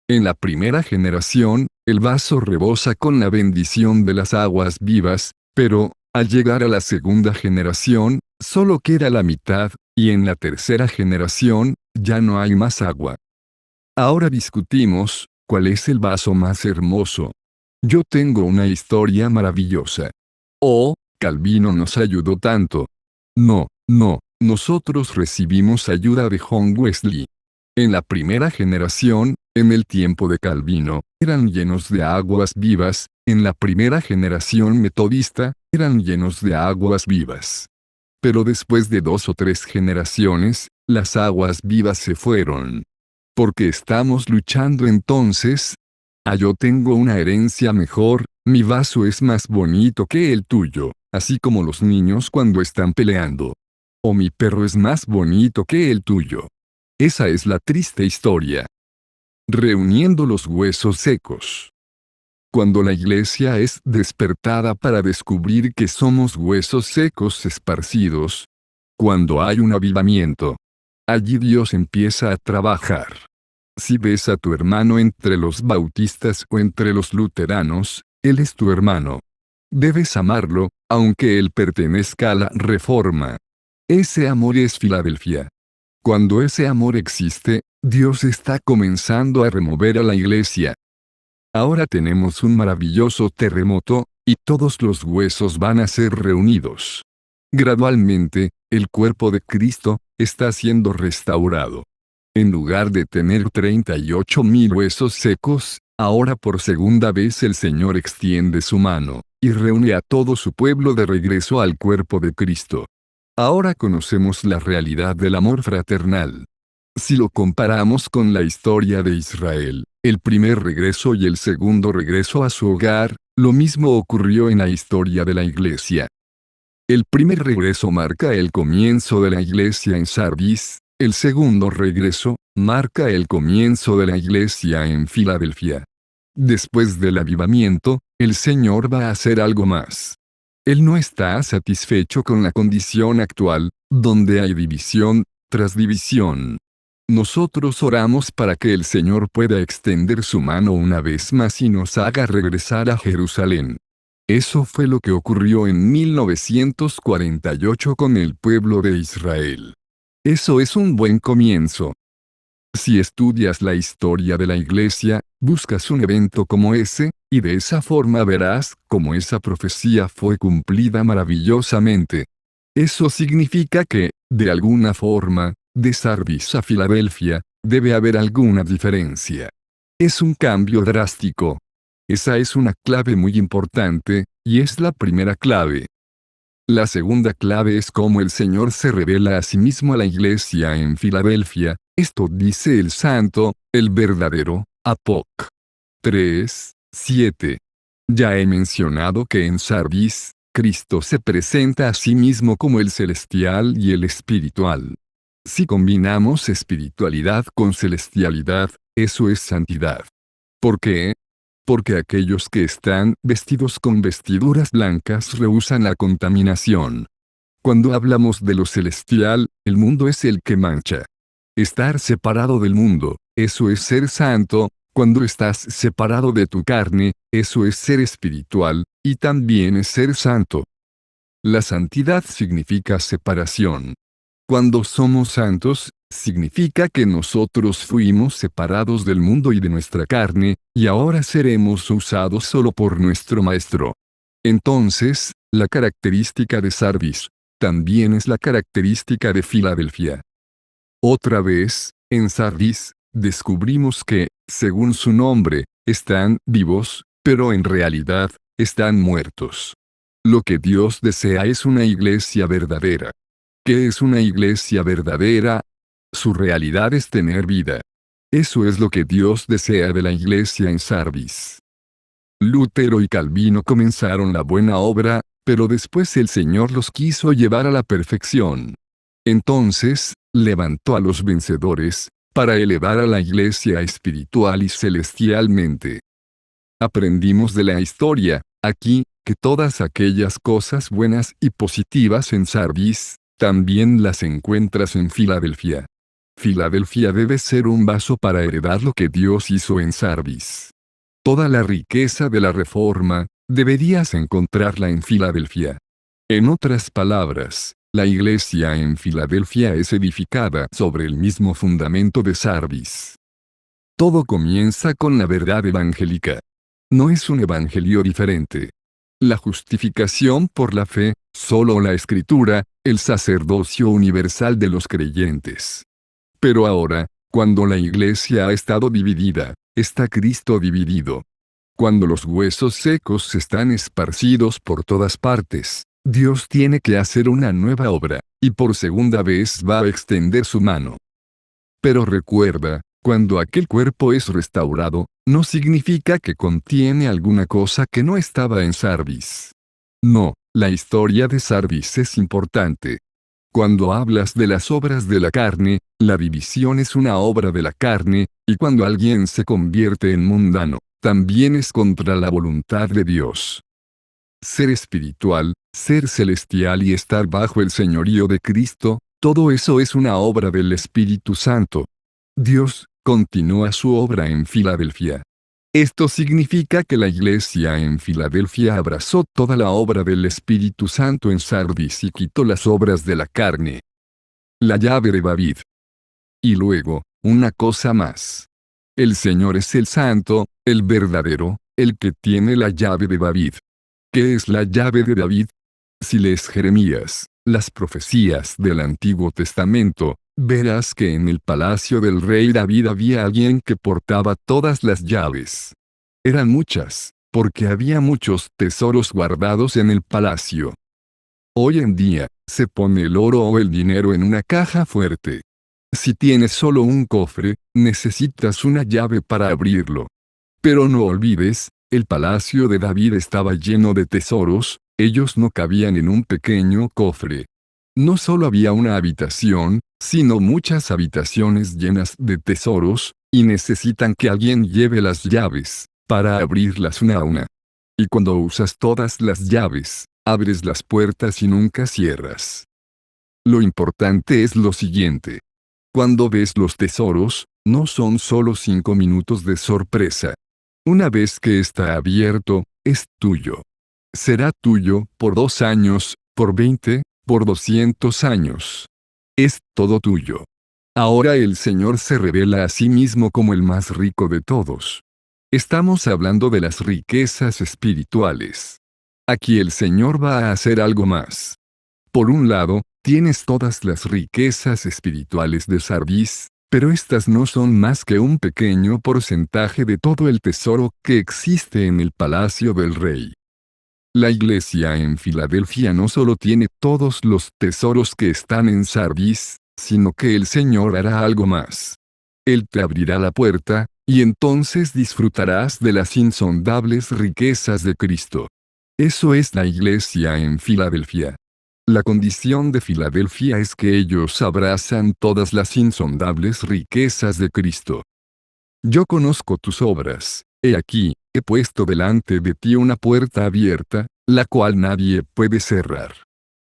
En la primera generación, El vaso rebosa con la bendición de las aguas vivas, pero, al llegar a la segunda generación, solo queda la mitad, y en la tercera generación, ya no hay más agua. Ahora discutimos, ¿cuál es el vaso más hermoso? Yo tengo una historia maravillosa. Oh, Calvino nos ayudó tanto. No, nosotros recibimos ayuda de John Wesley. En la primera generación, en el tiempo de Calvino, eran llenos de aguas vivas, en la primera generación metodista, eran llenos de aguas vivas. Pero después de 2 o 3 generaciones, las aguas vivas se fueron. ¿Por qué estamos luchando entonces? Yo tengo una herencia mejor, mi vaso es más bonito que el tuyo, así como los niños cuando están peleando. O mi perro es más bonito que el tuyo. Esa es la triste historia. Reuniendo los huesos secos. Cuando la iglesia es despertada para descubrir que somos huesos secos esparcidos, cuando hay un avivamiento, allí Dios empieza a trabajar. Si ves a tu hermano entre los bautistas o entre los luteranos, él es tu hermano. Debes amarlo, aunque él pertenezca a la Reforma. Ese amor es Filadelfia. Cuando ese amor existe, Dios está comenzando a remover a la iglesia. Ahora tenemos un maravilloso terremoto, y todos los huesos van a ser reunidos. Gradualmente, el cuerpo de Cristo está siendo restaurado. En lugar de tener 38,000 huesos secos, ahora por segunda vez el Señor extiende su mano, y reúne a todo su pueblo de regreso al cuerpo de Cristo. Ahora conocemos la realidad del amor fraternal. Si lo comparamos con la historia de Israel, el primer regreso y el segundo regreso a su hogar, lo mismo ocurrió en la historia de la iglesia. El primer regreso marca el comienzo de la iglesia en Sardis, el segundo regreso marca el comienzo de la iglesia en Filadelfia. Después del avivamiento, el Señor va a hacer algo más. Él no está satisfecho con la condición actual, donde hay división tras división. Nosotros oramos para que el Señor pueda extender su mano una vez más y nos haga regresar a Jerusalén. Eso fue lo que ocurrió en 1948 con el pueblo de Israel. Eso es un buen comienzo. Si estudias la historia de la iglesia, buscas un evento como ese, y de esa forma verás cómo esa profecía fue cumplida maravillosamente. Eso significa que, de alguna forma, de Sardis a Filadelfia, debe haber alguna diferencia. Es un cambio drástico. Esa es una clave muy importante, y es la primera clave. La segunda clave es cómo el Señor se revela a sí mismo a la iglesia en Filadelfia. Esto dice el santo, el verdadero, Apoc. 3:7. Ya he mencionado que en Sardis, Cristo se presenta a sí mismo como el celestial y el espiritual. Si combinamos espiritualidad con celestialidad, eso es santidad. ¿Por qué? Porque aquellos que están vestidos con vestiduras blancas rehúsan la contaminación. Cuando hablamos de lo celestial, el mundo es el que mancha. Estar separado del mundo, eso es ser santo. Cuando estás separado de tu carne, eso es ser espiritual, y también es ser santo. La santidad significa separación. Cuando somos santos, significa que nosotros fuimos separados del mundo y de nuestra carne, y ahora seremos usados solo por nuestro Maestro. Entonces, la característica de Sardis también es la característica de Filadelfia. Otra vez, en Sardis, descubrimos que, según su nombre, están vivos, pero en realidad, están muertos. Lo que Dios desea es una iglesia verdadera. ¿Qué es una iglesia verdadera? Su realidad es tener vida. Eso es lo que Dios desea de la iglesia en Sardis. Lutero y Calvino comenzaron la buena obra, pero después el Señor los quiso llevar a la perfección. Entonces, levantó a los vencedores, para elevar a la iglesia espiritual y celestialmente. Aprendimos de la historia, aquí, que todas aquellas cosas buenas y positivas en Sardis, también las encuentras en Filadelfia. Filadelfia debe ser un vaso para heredar lo que Dios hizo en Sardis. Toda la riqueza de la Reforma, deberías encontrarla en Filadelfia. En otras palabras, la iglesia en Filadelfia es edificada sobre el mismo fundamento de Sardis. Todo comienza con la verdad evangélica. No es un evangelio diferente. La justificación por la fe, solo la Escritura, el sacerdocio universal de los creyentes. Pero ahora, cuando la iglesia ha estado dividida, está Cristo dividido. Cuando los huesos secos están esparcidos por todas partes, Dios tiene que hacer una nueva obra, y por segunda vez va a extender su mano. Pero recuerda, cuando aquel cuerpo es restaurado, no significa que contiene alguna cosa que no estaba en Sardis. No, la historia de Sardis es importante. Cuando hablas de las obras de la carne, la división es una obra de la carne, y cuando alguien se convierte en mundano, también es contra la voluntad de Dios. Ser espiritual, ser celestial y estar bajo el señorío de Cristo, todo eso es una obra del Espíritu Santo. Dios continúa su obra en Filadelfia. Esto significa que la iglesia en Filadelfia abrazó toda la obra del Espíritu Santo en Sardis y quitó las obras de la carne. La llave de David. Y luego, una cosa más. El Señor es el Santo, el verdadero, el que tiene la llave de David. ¿Qué es la llave de David? Si lees Jeremías, las profecías del Antiguo Testamento, verás que en el palacio del rey David había alguien que portaba todas las llaves. Eran muchas, porque había muchos tesoros guardados en el palacio. Hoy en día, se pone el oro o el dinero en una caja fuerte. Si tienes solo un cofre, necesitas una llave para abrirlo. Pero no olvides, el palacio de David estaba lleno de tesoros, ellos no cabían en un pequeño cofre. No solo había una habitación, sino muchas habitaciones llenas de tesoros, y necesitan que alguien lleve las llaves, para abrirlas una a una. Y cuando usas todas las llaves, abres las puertas y nunca cierras. Lo importante es lo siguiente. Cuando ves los tesoros, no son solo 5 minutos de sorpresa. Una vez que está abierto, es tuyo. Será tuyo por 2 años, por 20, por 200 años. Es todo tuyo. Ahora el Señor se revela a sí mismo como el más rico de todos. Estamos hablando de las riquezas espirituales. Aquí el Señor va a hacer algo más. Por un lado, tienes todas las riquezas espirituales de Sardis, pero estas no son más que un pequeño porcentaje de todo el tesoro que existe en el palacio del rey. La iglesia en Filadelfia no solo tiene todos los tesoros que están en Sardis, sino que el Señor hará algo más. Él te abrirá la puerta, y entonces disfrutarás de las insondables riquezas de Cristo. Eso es la iglesia en Filadelfia. La condición de Filadelfia es que ellos abrazan todas las insondables riquezas de Cristo. Yo conozco tus obras, he aquí, he puesto delante de ti una puerta abierta, la cual nadie puede cerrar.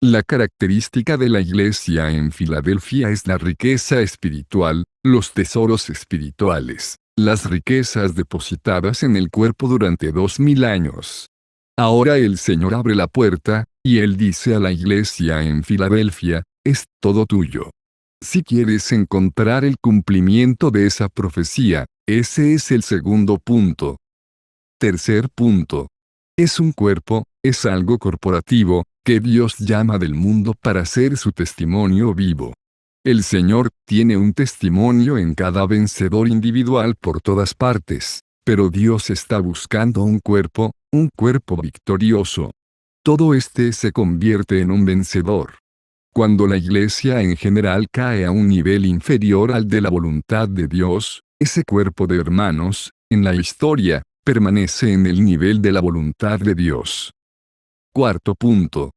La característica de la iglesia en Filadelfia es la riqueza espiritual, los tesoros espirituales, las riquezas depositadas en el cuerpo durante 2000 años. Ahora el Señor abre la puerta, y Él dice a la iglesia en Filadelfia, es todo tuyo. Si quieres encontrar el cumplimiento de esa profecía, ese es el segundo punto. Tercer punto. Es un cuerpo, es algo corporativo, que Dios llama del mundo para ser su testimonio vivo. El Señor tiene un testimonio en cada vencedor individual por todas partes, pero Dios está buscando un cuerpo victorioso. Todo este se convierte en un vencedor. Cuando la iglesia en general cae a un nivel inferior al de la voluntad de Dios, ese cuerpo de hermanos, en la historia, permanece en el nivel de la voluntad de Dios. Cuarto punto.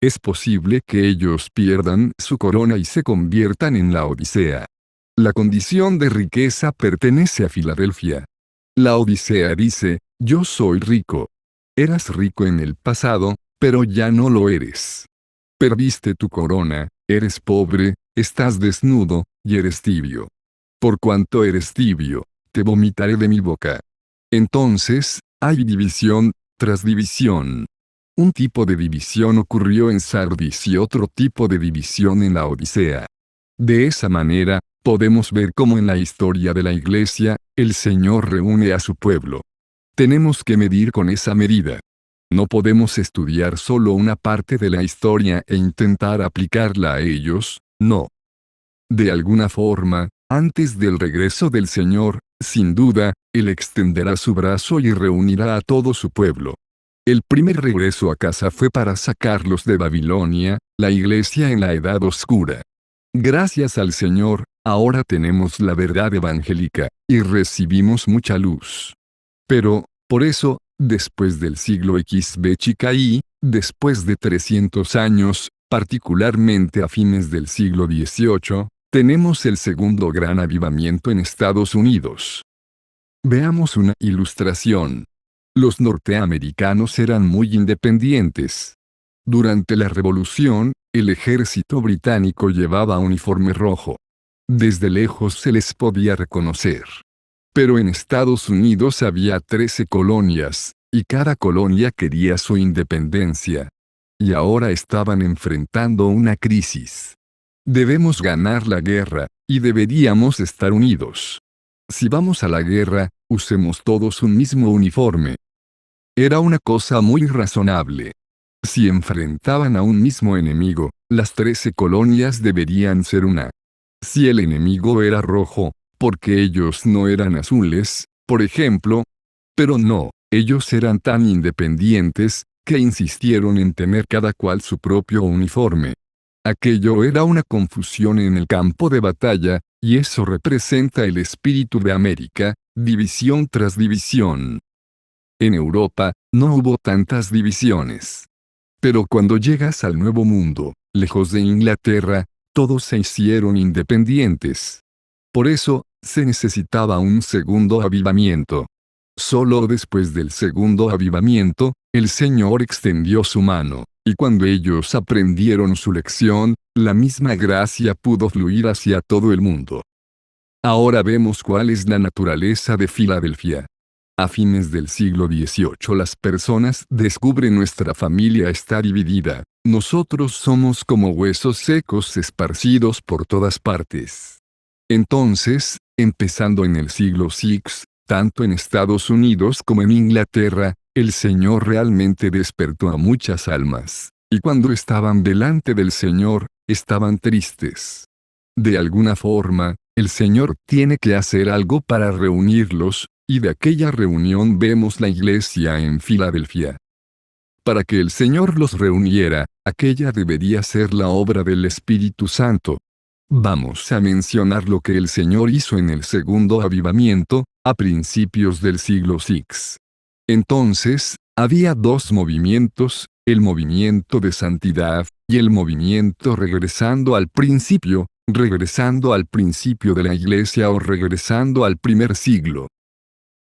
Es posible que ellos pierdan su corona y se conviertan en la Odisea. La condición de riqueza pertenece a Filadelfia. La Odisea dice, yo soy rico. Eras rico en el pasado, pero ya no lo eres. Perdiste tu corona, eres pobre, estás desnudo, y eres tibio. Por cuanto eres tibio, te vomitaré de mi boca. Entonces, hay división, tras división. Un tipo de división ocurrió en Sardis y otro tipo de división en la Odisea. De esa manera, podemos ver cómo en la historia de la Iglesia, el Señor reúne a su pueblo. Tenemos que medir con esa medida. No podemos estudiar solo una parte de la historia e intentar aplicarla a ellos, no. De alguna forma, antes del regreso del Señor, sin duda, Él extenderá su brazo y reunirá a todo su pueblo. El primer regreso a casa fue para sacarlos de Babilonia, la iglesia en la Edad Oscura. Gracias al Señor, ahora tenemos la verdad evangélica, y recibimos mucha luz. Pero, por eso, después del siglo XV, después de 300 años, particularmente a fines del siglo XVIII, tenemos el segundo gran avivamiento en Estados Unidos. Veamos una ilustración. Los norteamericanos eran muy independientes. Durante la Revolución, el ejército británico llevaba uniforme rojo. Desde lejos se les podía reconocer. Pero en Estados Unidos había 13 colonias, y cada colonia quería su independencia. Y ahora estaban enfrentando una crisis. Debemos ganar la guerra, y deberíamos estar unidos. Si vamos a la guerra, usemos todos un mismo uniforme. Era una cosa muy razonable. Si enfrentaban a un mismo enemigo, las 13 colonias deberían ser una. Si el enemigo era rojo, porque ellos no eran azules, por ejemplo. Pero no, ellos eran tan independientes, que insistieron en tener cada cual su propio uniforme. Aquello era una confusión en el campo de batalla, y eso representa el espíritu de América, división tras división. En Europa, no hubo tantas divisiones. Pero cuando llegas al Nuevo Mundo, lejos de Inglaterra, todos se hicieron independientes. Por eso, se necesitaba un segundo avivamiento. Solo después del segundo avivamiento, el Señor extendió su mano, y cuando ellos aprendieron su lección, la misma gracia pudo fluir hacia todo el mundo. Ahora vemos cuál es la naturaleza de Filadelfia. A fines del siglo XVIII las personas descubren nuestra familia está dividida. Nosotros somos como huesos secos esparcidos por todas partes. Entonces, empezando en el siglo VI, tanto en Estados Unidos como en Inglaterra, el Señor realmente despertó a muchas almas, y cuando estaban delante del Señor, estaban tristes. De alguna forma, el Señor tiene que hacer algo para reunirlos, y de aquella reunión vemos la iglesia en Filadelfia. Para que el Señor los reuniera, aquella debería ser la obra del Espíritu Santo. Vamos a mencionar lo que el Señor hizo en el segundo avivamiento, a principios del siglo VI. Entonces, había dos movimientos, el movimiento de santidad, y el movimiento regresando al principio de la iglesia o regresando al primer siglo.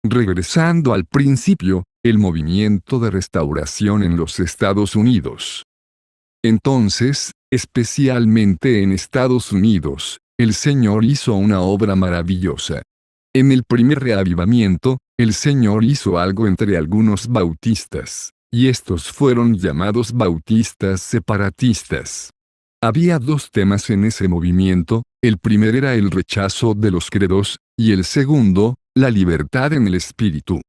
Regresando al principio, el movimiento de restauración en los Estados Unidos. Entonces, especialmente en Estados Unidos, el Señor hizo una obra maravillosa. En el primer reavivamiento, el Señor hizo algo entre algunos bautistas, y estos fueron llamados bautistas separatistas. Había dos temas en ese movimiento, el primero era el rechazo de los credos, y el segundo, la libertad en el espíritu.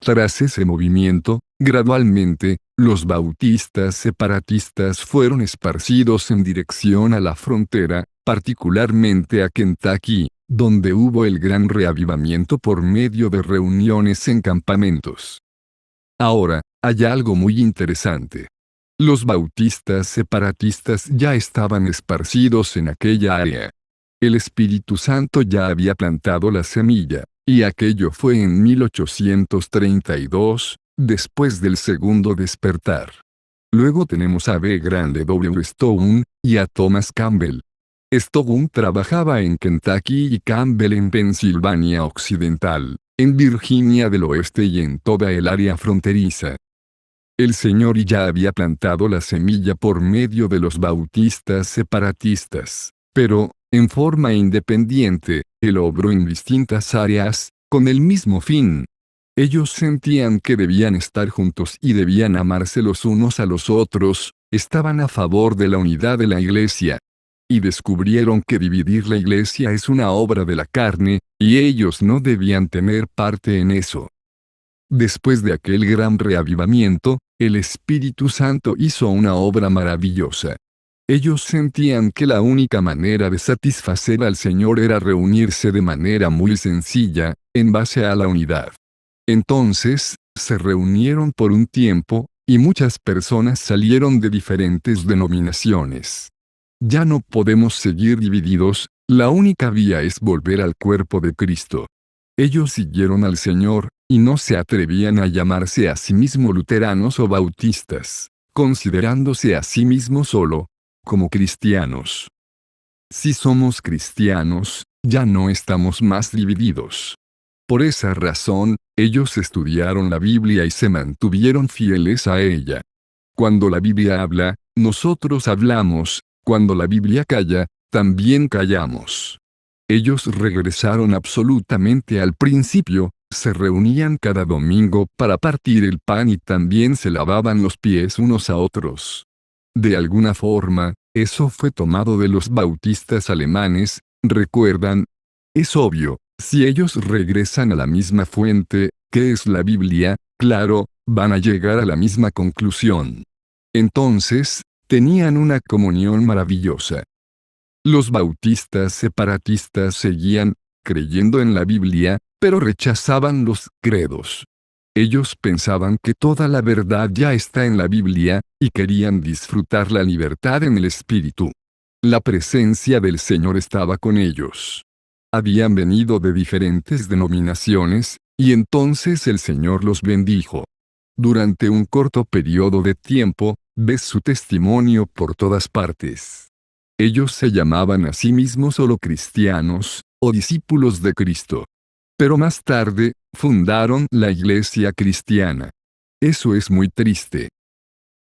Tras ese movimiento, gradualmente, los bautistas separatistas fueron esparcidos en dirección a la frontera, particularmente a Kentucky, donde hubo el gran reavivamiento por medio de reuniones en campamentos. Ahora, hay algo muy interesante. Los bautistas separatistas ya estaban esparcidos en aquella área. El Espíritu Santo ya había plantado la semilla, y aquello fue en 1832, después del segundo despertar. Luego tenemos a B. Grande W. Stone, y a Thomas Campbell. Stone trabajaba en Kentucky y Campbell en Pensilvania Occidental, en Virginia del Oeste y en toda el área fronteriza. El Señor ya había plantado la semilla por medio de los bautistas separatistas, pero, en forma independiente, Él obró en distintas áreas, con el mismo fin. Ellos sentían que debían estar juntos y debían amarse los unos a los otros, estaban a favor de la unidad de la iglesia. Y descubrieron que dividir la iglesia es una obra de la carne, y ellos no debían tener parte en eso. Después de aquel gran reavivamiento, el Espíritu Santo hizo una obra maravillosa. Ellos sentían que la única manera de satisfacer al Señor era reunirse de manera muy sencilla, en base a la unidad. Entonces, se reunieron por un tiempo, y muchas personas salieron de diferentes denominaciones. Ya no podemos seguir divididos, la única vía es volver al cuerpo de Cristo. Ellos siguieron al Señor, y no se atrevían a llamarse a sí mismos luteranos o bautistas, considerándose a sí mismos solo como cristianos. Si somos cristianos, ya no estamos más divididos. Por esa razón, ellos estudiaron la Biblia y se mantuvieron fieles a ella. Cuando la Biblia habla, nosotros hablamos, cuando la Biblia calla, también callamos. Ellos regresaron absolutamente al principio, se reunían cada domingo para partir el pan y también se lavaban los pies unos a otros. De alguna forma, eso fue tomado de los bautistas alemanes, ¿recuerdan? Es obvio, si ellos regresan a la misma fuente, que es la Biblia, claro, van a llegar a la misma conclusión. Entonces, tenían una comunión maravillosa. Los bautistas separatistas seguían creyendo en la Biblia, pero rechazaban los credos. Ellos pensaban que toda la verdad ya está en la Biblia, y querían disfrutar la libertad en el Espíritu. La presencia del Señor estaba con ellos. Habían venido de diferentes denominaciones, y entonces el Señor los bendijo. Durante un corto periodo de tiempo, ves su testimonio por todas partes. Ellos se llamaban a sí mismos solo cristianos, o discípulos de Cristo. Pero más tarde, fundaron la iglesia cristiana. Eso es muy triste.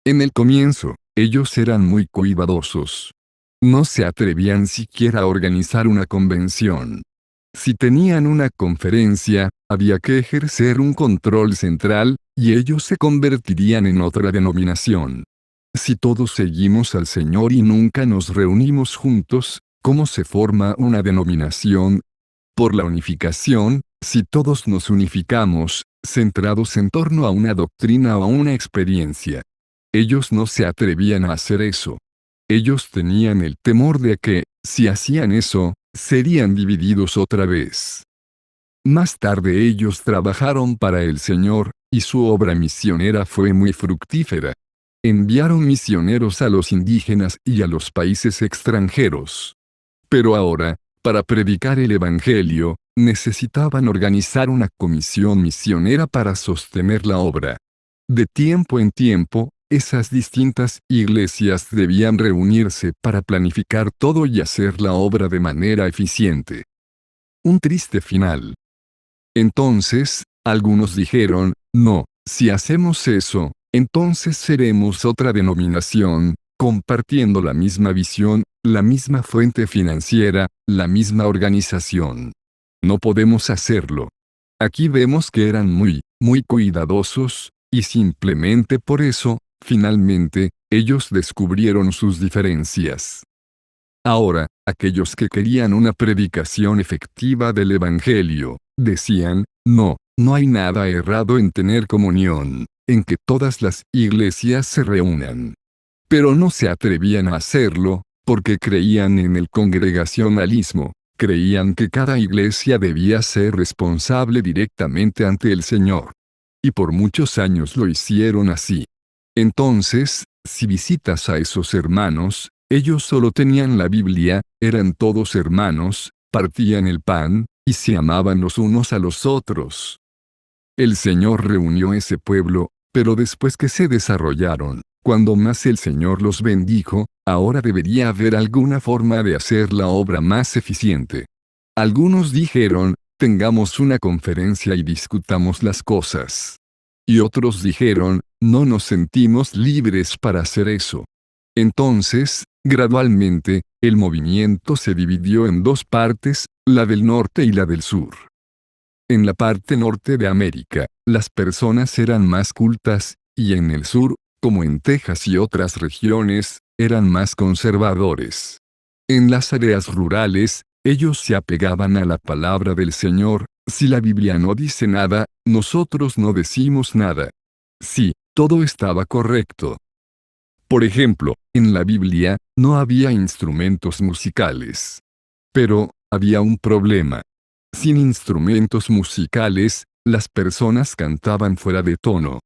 En el comienzo, ellos eran muy cuidadosos. No se atrevían siquiera a organizar una convención. Si tenían una conferencia, había que ejercer un control central, y ellos se convertirían en otra denominación. Si todos seguimos al Señor y nunca nos reunimos juntos, ¿cómo se forma una denominación? Por la unificación, si todos nos unificamos, centrados en torno a una doctrina o a una experiencia. Ellos no se atrevían a hacer eso. Ellos tenían el temor de que, si hacían eso, serían divididos otra vez. Más tarde ellos trabajaron para el Señor, y su obra misionera fue muy fructífera. Enviaron misioneros a los indígenas y a los países extranjeros. Pero ahora, para predicar el Evangelio, necesitaban organizar una comisión misionera para sostener la obra. De tiempo en tiempo, esas distintas iglesias debían reunirse para planificar todo y hacer la obra de manera eficiente. Un triste final. Entonces, algunos dijeron, no, si hacemos eso, entonces seremos otra denominación, compartiendo la misma visión, la misma fuente financiera, la misma organización. No podemos hacerlo. Aquí vemos que eran muy cuidadosos, y simplemente por eso, finalmente, ellos descubrieron sus diferencias. Ahora, aquellos que querían una predicación efectiva del Evangelio, decían, no hay nada errado en tener comunión, en que todas las iglesias se reúnan. Pero no se atrevían a hacerlo, porque creían en el congregacionalismo, creían que cada iglesia debía ser responsable directamente ante el Señor. Y por muchos años lo hicieron así. Entonces, si visitas a esos hermanos, ellos solo tenían la Biblia, eran todos hermanos, partían el pan, y se amaban los unos a los otros. El Señor reunió ese pueblo, pero después que se desarrollaron, cuando más el Señor los bendijo, ahora debería haber alguna forma de hacer la obra más eficiente. Algunos dijeron, tengamos una conferencia y discutamos las cosas. Y otros dijeron, no nos sentimos libres para hacer eso. Entonces, gradualmente, el movimiento se dividió en dos partes, la del norte y la del sur. En la parte norte de América, las personas eran más cultas, y en el sur, como en Texas y otras regiones, eran más conservadores. En las áreas rurales, ellos se apegaban a la palabra del Señor. Si la Biblia no dice nada, nosotros no decimos nada. Sí, todo estaba correcto. Por ejemplo, en la Biblia, no había instrumentos musicales. Pero, había un problema. Sin instrumentos musicales, las personas cantaban fuera de tono.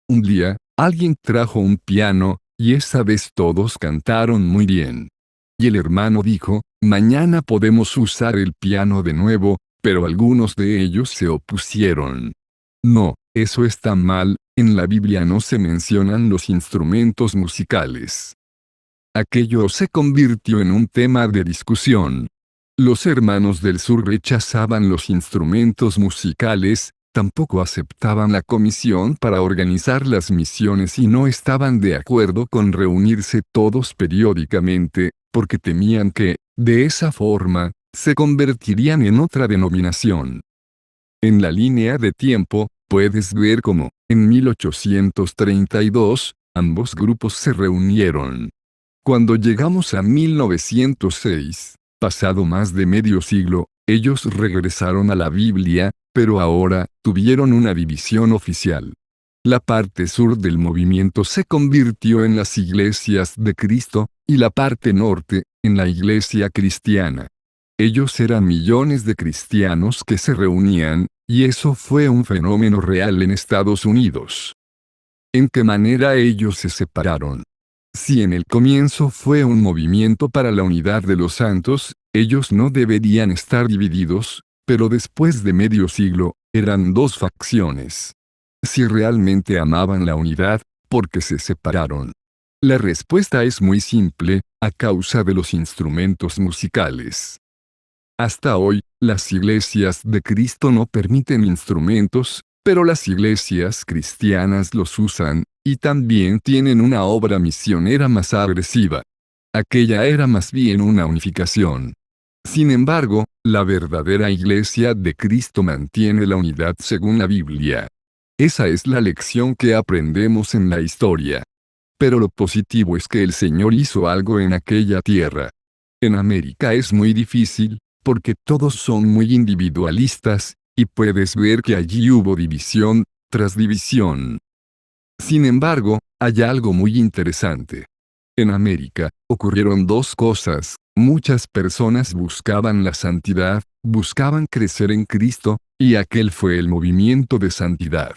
Un día, alguien trajo un piano, y esa vez todos cantaron muy bien. Y el hermano dijo, mañana podemos usar el piano de nuevo, pero algunos de ellos se opusieron. No, eso está mal, en la Biblia no se mencionan los instrumentos musicales. Aquello se convirtió en un tema de discusión. Los hermanos del sur rechazaban los instrumentos musicales, tampoco aceptaban la comisión para organizar las misiones y no estaban de acuerdo con reunirse todos periódicamente, porque temían que, de esa forma, se convertirían en otra denominación. En la línea de tiempo, puedes ver cómo, en 1832, ambos grupos se reunieron. Cuando llegamos a 1906, pasado más de medio siglo, ellos regresaron a la Biblia, pero ahora, tuvieron una división oficial. La parte sur del movimiento se convirtió en las iglesias de Cristo, y la parte norte, en la iglesia cristiana. Ellos eran millones de cristianos que se reunían, y eso fue un fenómeno real en Estados Unidos. ¿En qué manera ellos se separaron? Si en el comienzo fue un movimiento para la unidad de los santos, ellos no deberían estar divididos, pero después de medio siglo, eran dos facciones. Si realmente amaban la unidad, ¿por qué se separaron? La respuesta es muy simple, a causa de los instrumentos musicales. Hasta hoy, las iglesias de Cristo no permiten instrumentos, pero las iglesias cristianas los usan, y también tienen una obra misionera más agresiva. Aquella era más bien una unificación. Sin embargo, la verdadera iglesia de Cristo mantiene la unidad según la Biblia. Esa es la lección que aprendemos en la historia. Pero lo positivo es que el Señor hizo algo en aquella tierra. En América es muy difícil, porque todos son muy individualistas, y puedes ver que allí hubo división, tras división. Sin embargo, hay algo muy interesante. En América, ocurrieron dos cosas. Muchas personas buscaban la santidad, buscaban crecer en Cristo, y aquel fue el movimiento de santidad.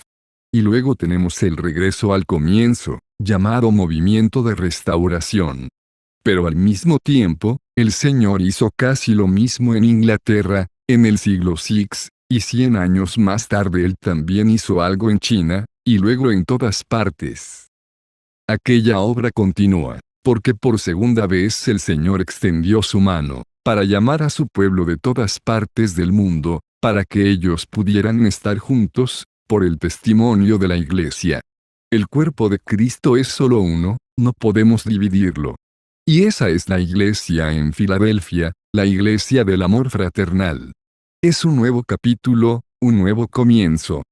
Y luego tenemos el regreso al comienzo, llamado movimiento de restauración. Pero al mismo tiempo, el Señor hizo casi lo mismo en Inglaterra, en el siglo VI, y 100 años más tarde Él también hizo algo en China, y luego en todas partes. Aquella obra continúa, porque por segunda vez el Señor extendió su mano, para llamar a su pueblo de todas partes del mundo, para que ellos pudieran estar juntos, por el testimonio de la Iglesia. El cuerpo de Cristo es solo uno, no podemos dividirlo. Y esa es la iglesia en Filadelfia, la iglesia del amor fraternal. Es un nuevo capítulo, un nuevo comienzo.